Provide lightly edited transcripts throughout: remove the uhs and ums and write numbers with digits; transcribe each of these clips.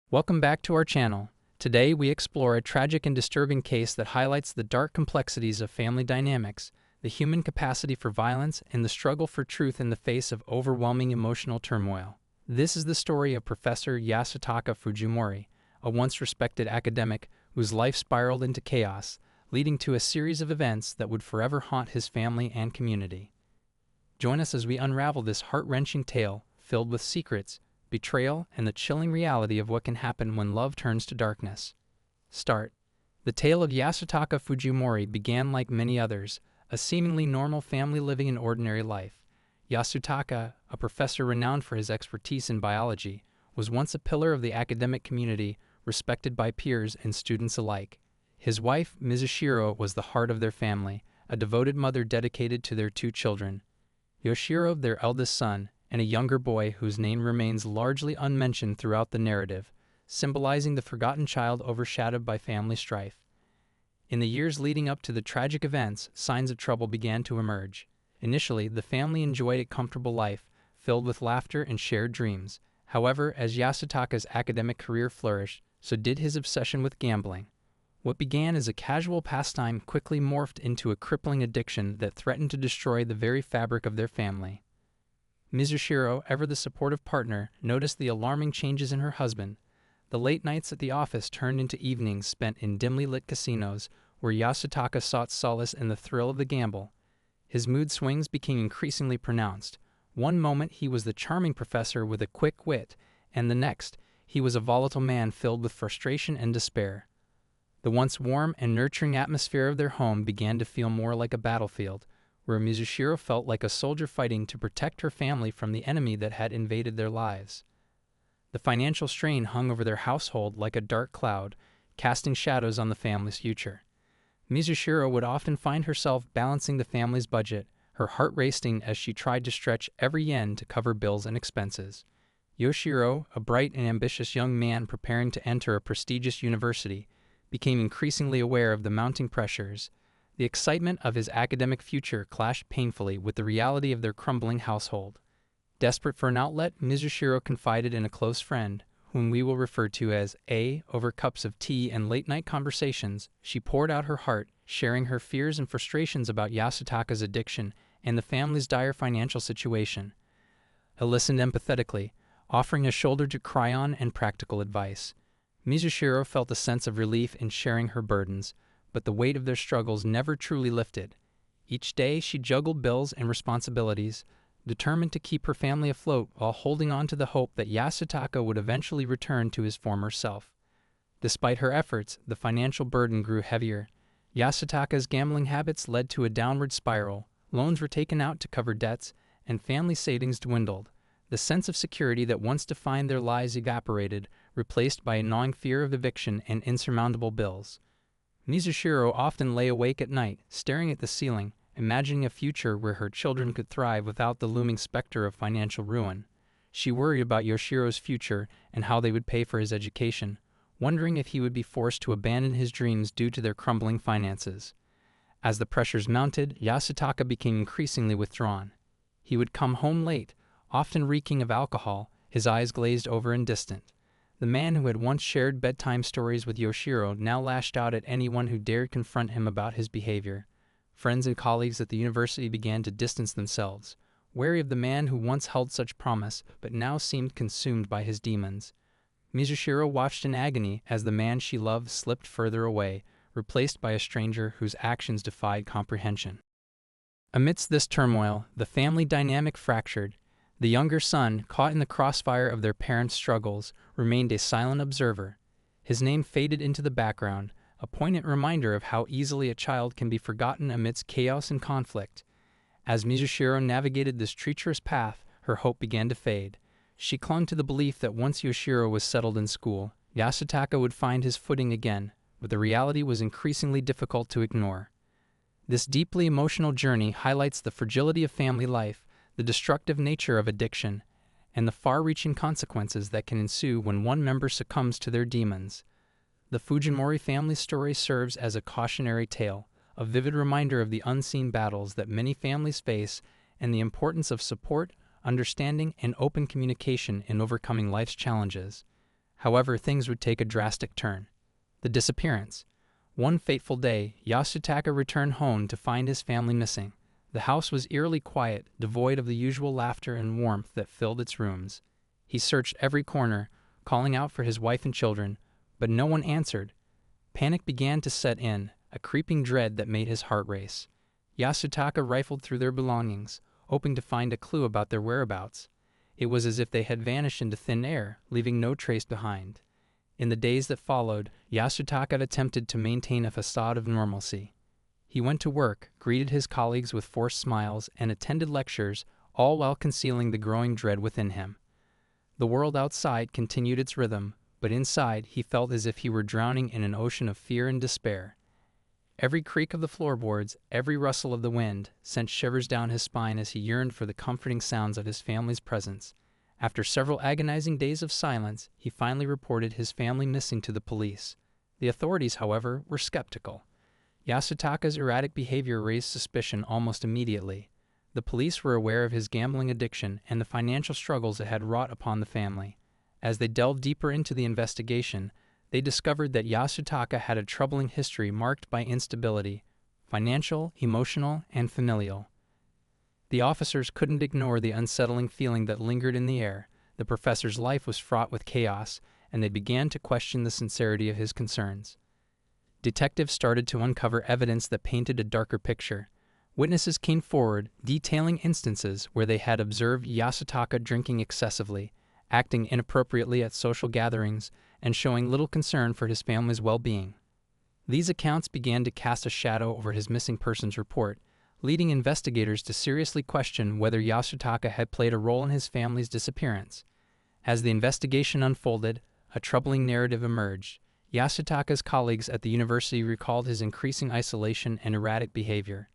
Welcome back to our channel. Today we explore a tragic and disturbing case that highlights the dark complexities of family dynamics, the human capacity for violence, and the struggle for truth in the face of overwhelming emotional turmoil. This is the story of Professor Yasutaka Fujimori, a once respected academic whose life spiraled into chaos, leading to a series of events that would forever haunt his family and community. Join us as we unravel this heart-wrenching tale filled with secrets, betrayal, and the chilling reality of what can happen when love turns to darkness. Start. The tale of Yasutaka Fujimori began like many others, a seemingly normal family living an ordinary life. Yasutaka, a professor renowned for his expertise in biology, was once a pillar of the academic community, respected by peers and students alike. His wife, Mizushiro, was the heart of their family, a devoted mother dedicated to their two children, Yoshiro, their eldest son, and a younger boy whose name remains largely unmentioned throughout the narrative, symbolizing the forgotten child overshadowed by family strife. In the years leading up to the tragic events, signs of trouble began to emerge. Initially, the family enjoyed a comfortable life, filled with laughter and shared dreams. However, as Yasutaka's academic career flourished, so did his obsession with gambling. What began as a casual pastime quickly morphed into a crippling addiction that threatened to destroy the very fabric of their family. Mizushiro, ever the supportive partner, noticed the alarming changes in her husband. The late nights at the office turned into evenings spent in dimly lit casinos, where Yasutaka sought solace in the thrill of the gamble. His mood swings became increasingly pronounced. One moment he was the charming professor with a quick wit, and the next, he was a volatile man filled with frustration and despair. The once warm and nurturing atmosphere of their home began to feel more like a battlefield, where Mizushiro felt like a soldier fighting to protect her family from the enemy that had invaded their lives. The financial strain hung over their household like a dark cloud, casting shadows on the family's future. Mizushiro would often find herself balancing the family's budget, her heart racing as she tried to stretch every yen to cover bills and expenses. Yoshiro, a bright and ambitious young man preparing to enter a prestigious university, became increasingly aware of the mounting pressures. The excitement of his academic future clashed painfully with the reality of their crumbling household. Desperate for an outlet, Mizushiro confided in a close friend, whom we will refer to as A. Over cups of tea and late-night conversations, she poured out her heart, sharing her fears and frustrations about Yasutaka's addiction and the family's dire financial situation. I listened empathetically, offering a shoulder to cry on and practical advice. Mizushiro felt a sense of relief in sharing her burdens, but the weight of their struggles never truly lifted. Each day she juggled bills and responsibilities, determined to keep her family afloat while holding on to the hope that Yasutaka would eventually return to his former self. Despite her efforts, the financial burden grew heavier. Yasutaka's gambling habits led to a downward spiral, loans were taken out to cover debts, and family savings dwindled. The sense of security that once defined their lives evaporated, replaced by a gnawing fear of eviction and insurmountable bills. Mizushiro often lay awake at night, staring at the ceiling, imagining a future where her children could thrive without the looming specter of financial ruin. She worried about Yoshiro's future and how they would pay for his education, wondering if he would be forced to abandon his dreams due to their crumbling finances. As the pressures mounted, Yasutaka became increasingly withdrawn. He would come home late, often reeking of alcohol, his eyes glazed over and distant. The man who had once shared bedtime stories with Yoshiro now lashed out at anyone who dared confront him about his behavior. Friends and colleagues at the university began to distance themselves, wary of the man who once held such promise but now seemed consumed by his demons. Mizushiro watched in agony as the man she loved slipped further away, replaced by a stranger whose actions defied comprehension. Amidst this turmoil, the family dynamic fractured. The younger son, caught in the crossfire of their parents' struggles, remained a silent observer. His name faded into the background, a poignant reminder of how easily a child can be forgotten amidst chaos and conflict. As Mizushiro navigated this treacherous path, her hope began to fade. She clung to the belief that once Yoshiro was settled in school, Yasutaka would find his footing again, but the reality was increasingly difficult to ignore. This deeply emotional journey highlights the fragility of family life, the destructive nature of addiction, and the far-reaching consequences that can ensue when one member succumbs to their demons. The Fujimori family story serves as a cautionary tale, a vivid reminder of the unseen battles that many families face and the importance of support, understanding, and open communication in overcoming life's challenges. However, things would take a drastic turn. The disappearance. One fateful day, Yasutaka returned home to find his family missing. The house was eerily quiet, devoid of the usual laughter and warmth that filled its rooms. He searched every corner, calling out for his wife and children, but no one answered. Panic began to set in, a creeping dread that made his heart race. Yasutaka rifled through their belongings, hoping to find a clue about their whereabouts. It was as if they had vanished into thin air, leaving no trace behind. In the days that followed, Yasutaka attempted to maintain a facade of normalcy. He went to work, greeted his colleagues with forced smiles, and attended lectures, all while concealing the growing dread within him. The world outside continued its rhythm, but inside he felt as if he were drowning in an ocean of fear and despair. Every creak of the floorboards, every rustle of the wind, sent shivers down his spine as he yearned for the comforting sounds of his family's presence. After several agonizing days of silence, he finally reported his family missing to the police. The authorities, however, were skeptical. Yasutaka's erratic behavior raised suspicion almost immediately. The police were aware of his gambling addiction and the financial struggles it had wrought upon the family. As they delved deeper into the investigation, they discovered that Yasutaka had a troubling history marked by instability, financial, emotional, and familial. The officers couldn't ignore the unsettling feeling that lingered in the air. The professor's life was fraught with chaos, and they began to question the sincerity of his concerns. Detectives started to uncover evidence that painted a darker picture. Witnesses came forward, detailing instances where they had observed Yasutaka drinking excessively, acting inappropriately at social gatherings, and showing little concern for his family's well-being. These accounts began to cast a shadow over his missing persons report, leading investigators to seriously question whether Yasutaka had played a role in his family's disappearance. As the investigation unfolded, a troubling narrative emerged. Yasutaka's colleagues at the university recalled his increasing isolation and erratic behavior.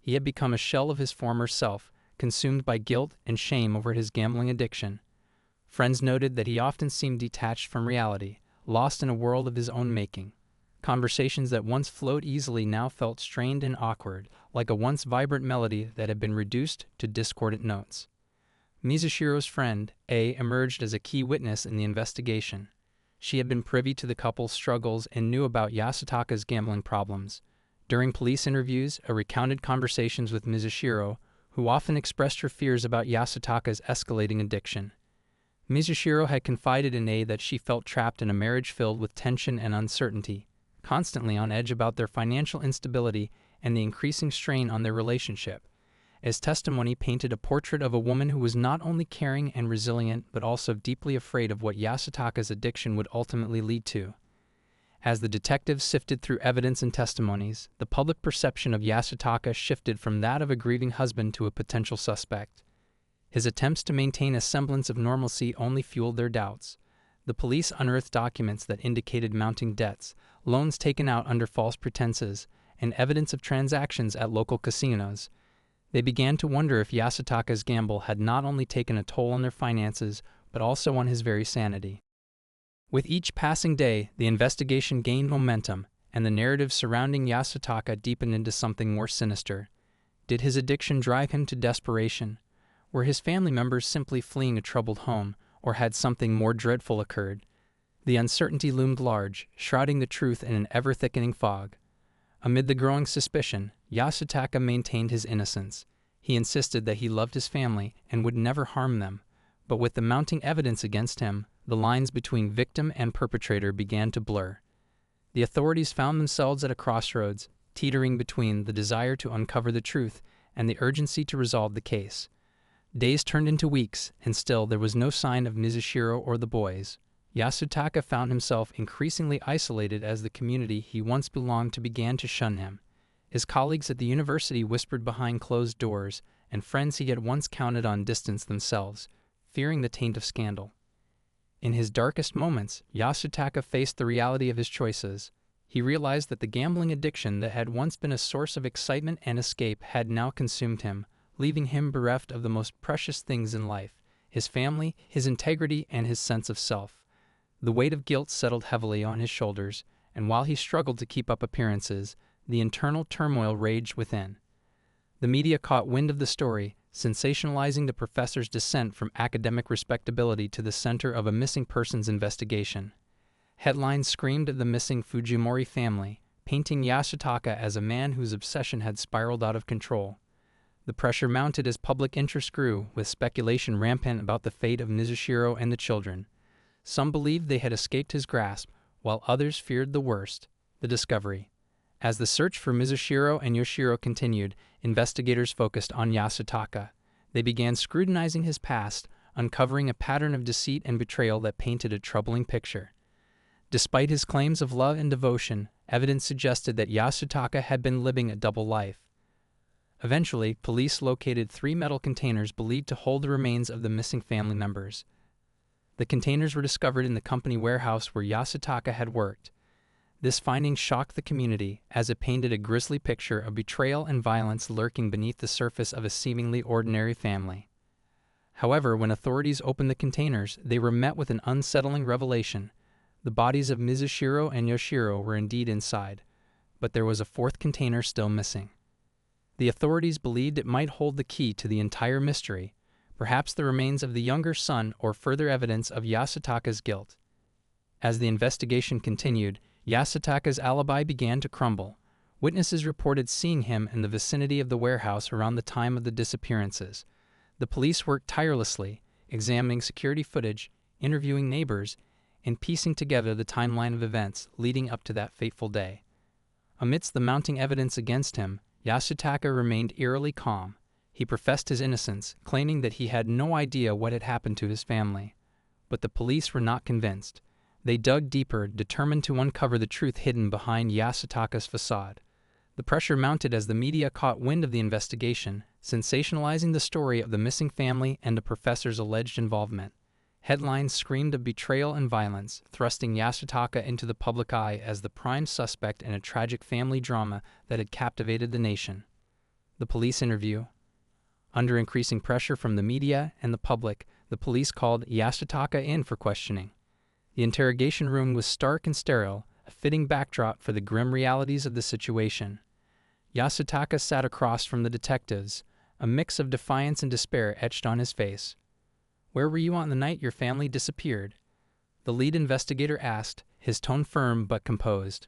He had become a shell of his former self, consumed by guilt and shame over his gambling addiction. Friends noted that he often seemed detached from reality, lost in a world of his own making. Conversations that once flowed easily now felt strained and awkward, like a once vibrant melody that had been reduced to discordant notes. Mizushiro's friend, A, emerged as a key witness in the investigation. She had been privy to the couple's struggles and knew about Yasutaka's gambling problems. During police interviews, A recounted conversations with Mizushiro, who often expressed her fears about Yasutaka's escalating addiction. Mizushiro had confided in A that she felt trapped in a marriage filled with tension and uncertainty, constantly on edge about their financial instability and the increasing strain on their relationship. As testimony painted a portrait of a woman who was not only caring and resilient but also deeply afraid of what Yasutaka's addiction would ultimately lead to. As the detectives sifted through evidence and testimonies, the public perception of Yasutaka shifted from that of a grieving husband to a potential suspect. His attempts to maintain a semblance of normalcy only fueled their doubts. The police unearthed documents that indicated mounting debts, loans taken out under false pretenses, and evidence of transactions at local casinos. They began to wonder if Yasutaka's gamble had not only taken a toll on their finances, but also on his very sanity. With each passing day, the investigation gained momentum, and the narrative surrounding Yasutaka deepened into something more sinister. Did his addiction drive him to desperation? Were his family members simply fleeing a troubled home, or had something more dreadful occurred? The uncertainty loomed large, shrouding the truth in an ever-thickening fog. Amid the growing suspicion, Yasutaka maintained his innocence. He insisted that he loved his family and would never harm them. But with the mounting evidence against him, the lines between victim and perpetrator began to blur. The authorities found themselves at a crossroads, teetering between the desire to uncover the truth and the urgency to resolve the case. Days turned into weeks, and still there was no sign of Mizushiro or the boys. Yasutaka found himself increasingly isolated as the community he once belonged to began to shun him. His colleagues at the university whispered behind closed doors, and friends he had once counted on distanced themselves, fearing the taint of scandal. In his darkest moments, Yasutaka faced the reality of his choices. He realized that the gambling addiction that had once been a source of excitement and escape had now consumed him, leaving him bereft of the most precious things in life: his family, his integrity, and his sense of self. The weight of guilt settled heavily on his shoulders, and while he struggled to keep up appearances, the internal turmoil raged within. The media caught wind of the story, sensationalizing the professor's descent from academic respectability to the center of a missing persons investigation. Headlines screamed at the missing Fujimori family, painting Yasutaka as a man whose obsession had spiraled out of control. The pressure mounted as public interest grew, with speculation rampant about the fate of Mizushiro and the children. Some believed they had escaped his grasp, while others feared the worst, the discovery. As the search for Mizushiro and Yoshiro continued, investigators focused on Yasutaka. They began scrutinizing his past, uncovering a pattern of deceit and betrayal that painted a troubling picture. Despite his claims of love and devotion, evidence suggested that Yasutaka had been living a double life. Eventually, police located 3 metal containers believed to hold the remains of the missing family members. The containers were discovered in the company warehouse where Yasutaka had worked. This finding shocked the community, as it painted a grisly picture of betrayal and violence lurking beneath the surface of a seemingly ordinary family. However, when authorities opened the containers, they were met with an unsettling revelation. The bodies of Mizushiro and Yoshiro were indeed inside, but there was a 4th container still missing. The authorities believed it might hold the key to the entire mystery, perhaps the remains of the younger son or further evidence of Yasutaka's guilt. As the investigation continued, Yasutaka's alibi began to crumble. Witnesses reported seeing him in the vicinity of the warehouse around the time of the disappearances. The police worked tirelessly, examining security footage, interviewing neighbors, and piecing together the timeline of events leading up to that fateful day. Amidst the mounting evidence against him, Yasutaka remained eerily calm. He professed his innocence, claiming that he had no idea what had happened to his family. But the police were not convinced. They dug deeper, determined to uncover the truth hidden behind Yasutaka's facade. The pressure mounted as the media caught wind of the investigation, sensationalizing the story of the missing family and the professor's alleged involvement. Headlines screamed of betrayal and violence, thrusting Yasutaka into the public eye as the prime suspect in a tragic family drama that had captivated the nation. The police interview. Under increasing pressure from the media and the public, the police called Yasutaka in for questioning. The interrogation room was stark and sterile, a fitting backdrop for the grim realities of the situation. Yasutaka sat across from the detectives, a mix of defiance and despair etched on his face. "Where were you on the night your family disappeared?" the lead investigator asked, his tone firm but composed.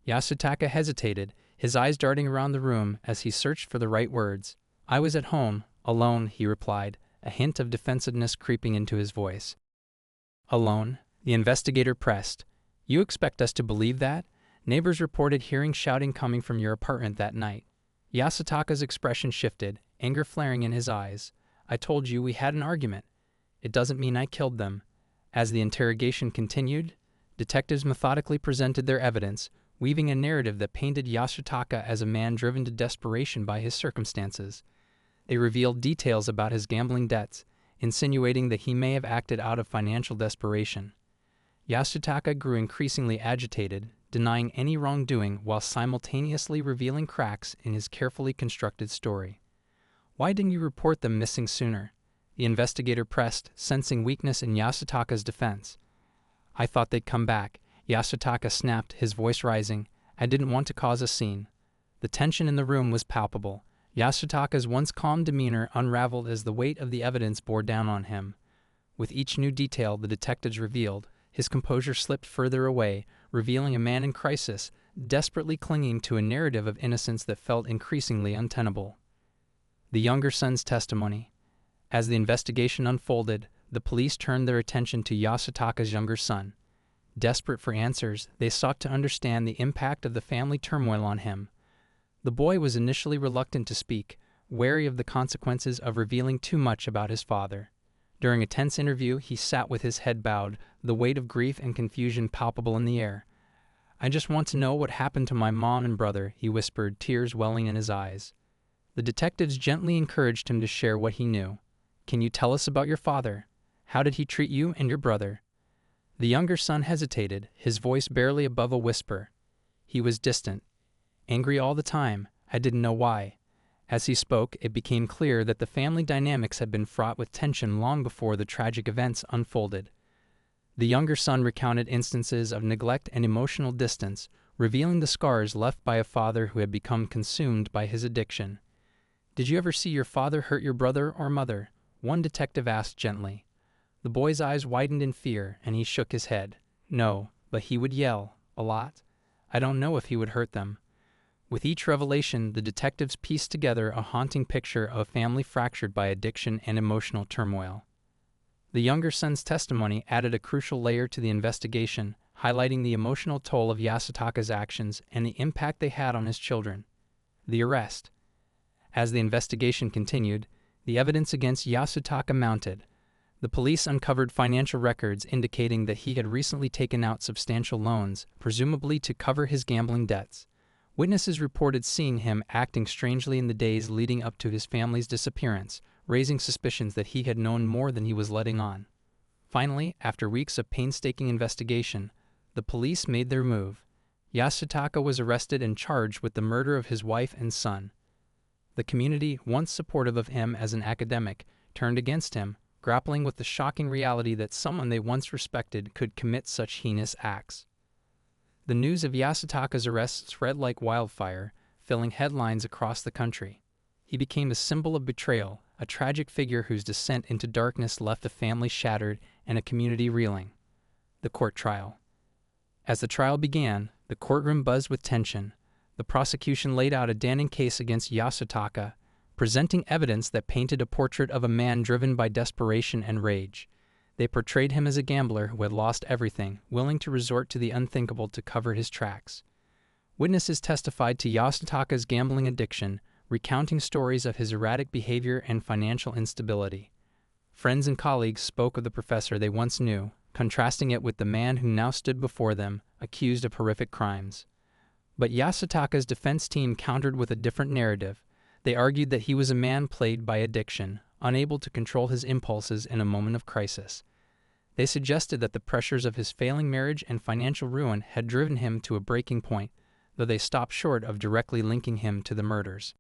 Yasutaka hesitated, his eyes darting around the room as he searched for the right words. "I was at home, alone," he replied, a hint of defensiveness creeping into his voice. "Alone?" the investigator pressed. "You expect us to believe that? Neighbors reported hearing shouting coming from your apartment that night." Yasutaka's expression shifted, anger flaring in his eyes. "I told you we had an argument. It doesn't mean I killed them." As the interrogation continued, detectives methodically presented their evidence, weaving a narrative that painted Yasutaka as a man driven to desperation by his circumstances. They revealed details about his gambling debts, insinuating that he may have acted out of financial desperation. Yasutaka grew increasingly agitated, denying any wrongdoing while simultaneously revealing cracks in his carefully constructed story. "Why didn't you report them missing sooner?" the investigator pressed, sensing weakness in Yasutaka's defense. "I thought they'd come back," Yasutaka snapped, his voice rising. "I didn't want to cause a scene." The tension in the room was palpable. Yasutaka's once calm demeanor unraveled as the weight of the evidence bore down on him. With each new detail the detectives revealed, his composure slipped further away, revealing a man in crisis, desperately clinging to a narrative of innocence that felt increasingly untenable. The younger son's testimony. As the investigation unfolded, the police turned their attention to Yasutaka's younger son. Desperate for answers, they sought to understand the impact of the family turmoil on him. The boy was initially reluctant to speak, wary of the consequences of revealing too much about his father. During a tense interview, he sat with his head bowed, the weight of grief and confusion palpable in the air. "I just want to know what happened to my mom and brother," he whispered, tears welling in his eyes. The detectives gently encouraged him to share what he knew. "Can you tell us about your father? How did he treat you and your brother?" The younger son hesitated, his voice barely above a whisper. "He was distant. Angry all the time. I didn't know why." As he spoke, it became clear that the family dynamics had been fraught with tension long before the tragic events unfolded. The younger son recounted instances of neglect and emotional distance, revealing the scars left by a father who had become consumed by his addiction. "Did you ever see your father hurt your brother or mother?" one detective asked gently. The boy's eyes widened in fear, and he shook his head. "No, but he would yell. A lot. I don't know if he would hurt them." With each revelation, the detectives pieced together a haunting picture of a family fractured by addiction and emotional turmoil. The younger son's testimony added a crucial layer to the investigation, highlighting the emotional toll of Yasutaka's actions and the impact they had on his children. The arrest. As the investigation continued, the evidence against Yasutaka mounted. The police uncovered financial records indicating that he had recently taken out substantial loans, presumably to cover his gambling debts. Witnesses reported seeing him acting strangely in the days leading up to his family's disappearance, raising suspicions that he had known more than he was letting on. Finally, after weeks of painstaking investigation, the police made their move. Yasutaka was arrested and charged with the murder of his wife and son. The community, once supportive of him as an academic, turned against him, grappling with the shocking reality that someone they once respected could commit such heinous acts. The news of Yasutaka's arrest spread like wildfire, filling headlines across the country. He became a symbol of betrayal, a tragic figure whose descent into darkness left a family shattered and a community reeling. The court trial. As the trial began, the courtroom buzzed with tension. The prosecution laid out a damning case against Yasutaka, presenting evidence that painted a portrait of a man driven by desperation and rage. They portrayed him as a gambler who had lost everything, willing to resort to the unthinkable to cover his tracks. Witnesses testified to Yasutaka's gambling addiction, recounting stories of his erratic behavior and financial instability. Friends and colleagues spoke of the professor they once knew, contrasting it with the man who now stood before them, accused of horrific crimes. But Yasutaka's defense team countered with a different narrative. They argued that he was a man plagued by addiction, unable to control his impulses in a moment of crisis. They suggested that the pressures of his failing marriage and financial ruin had driven him to a breaking point, though they stopped short of directly linking him to the murders.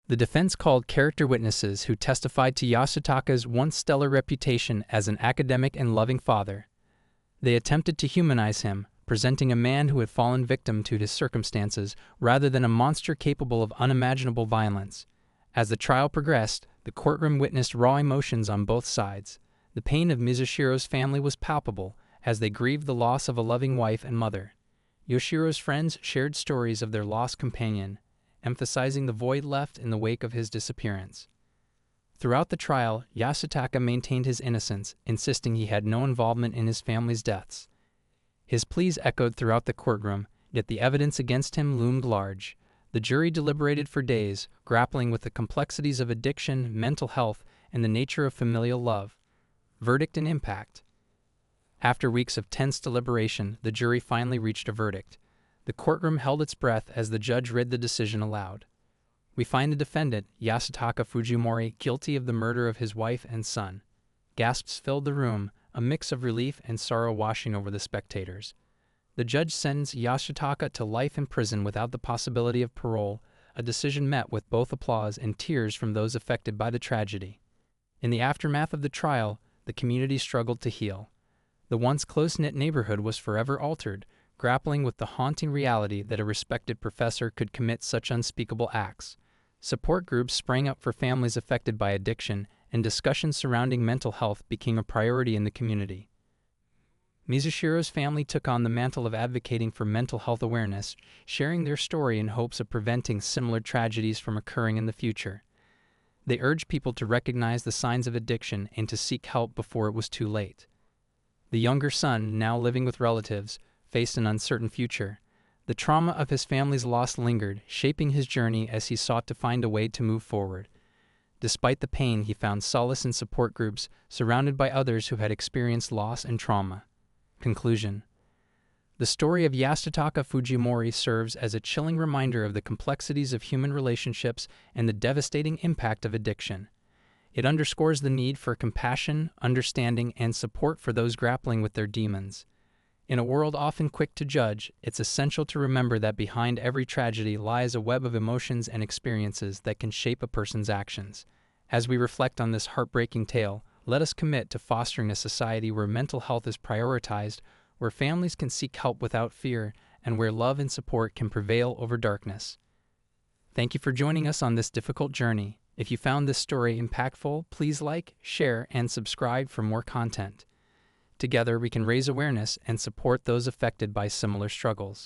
The defense called character witnesses who testified to Yasutaka's once stellar reputation as an academic and loving father. They attempted to humanize him, presenting a man who had fallen victim to his circumstances rather than a monster capable of unimaginable violence. As the trial progressed, the courtroom witnessed raw emotions on both sides. The pain of Mizushiro's family was palpable as they grieved the loss of a loving wife and mother. Yoshiro's friends shared stories of their lost companion, emphasizing the void left in the wake of his disappearance. Throughout the trial, Yasutaka maintained his innocence, insisting he had no involvement in his family's deaths. His pleas echoed throughout the courtroom, yet the evidence against him loomed large. The jury deliberated for days, grappling with the complexities of addiction, mental health, and the nature of familial love. Verdict and impact. After weeks of tense deliberation, the jury finally reached a verdict. The courtroom held its breath as the judge read the decision aloud. "We find the defendant, Yasutaka Fujimori, guilty of the murder of his wife and son." Gasps filled the room, a mix of relief and sorrow washing over the spectators. The judge sentenced Yasutaka to life in prison without the possibility of parole, a decision met with both applause and tears from those affected by the tragedy. In the aftermath of the trial, the community struggled to heal. The once close-knit neighborhood was forever altered, grappling with the haunting reality that a respected professor could commit such unspeakable acts. Support groups sprang up for families affected by addiction, and discussions surrounding mental health became a priority in the community. Mizushiro's family took on the mantle of advocating for mental health awareness, sharing their story in hopes of preventing similar tragedies from occurring in the future. They urged people to recognize the signs of addiction and to seek help before it was too late. The younger son, now living with relatives, faced an uncertain future. The trauma of his family's loss lingered, shaping his journey as he sought to find a way to move forward. Despite the pain, he found solace in support groups, surrounded by others who had experienced loss and trauma. Conclusion. The story of Yasutaka Fujimori serves as a chilling reminder of the complexities of human relationships and the devastating impact of addiction. It underscores the need for compassion, understanding, and support for those grappling with their demons. In a world often quick to judge, it's essential to remember that behind every tragedy lies a web of emotions and experiences that can shape a person's actions. As we reflect on this heartbreaking tale, let us commit to fostering a society where mental health is prioritized, where families can seek help without fear, and where love and support can prevail over darkness. Thank you for joining us on this difficult journey. If you found this story impactful, please like, share, and subscribe for more content. Together, we can raise awareness and support those affected by similar struggles.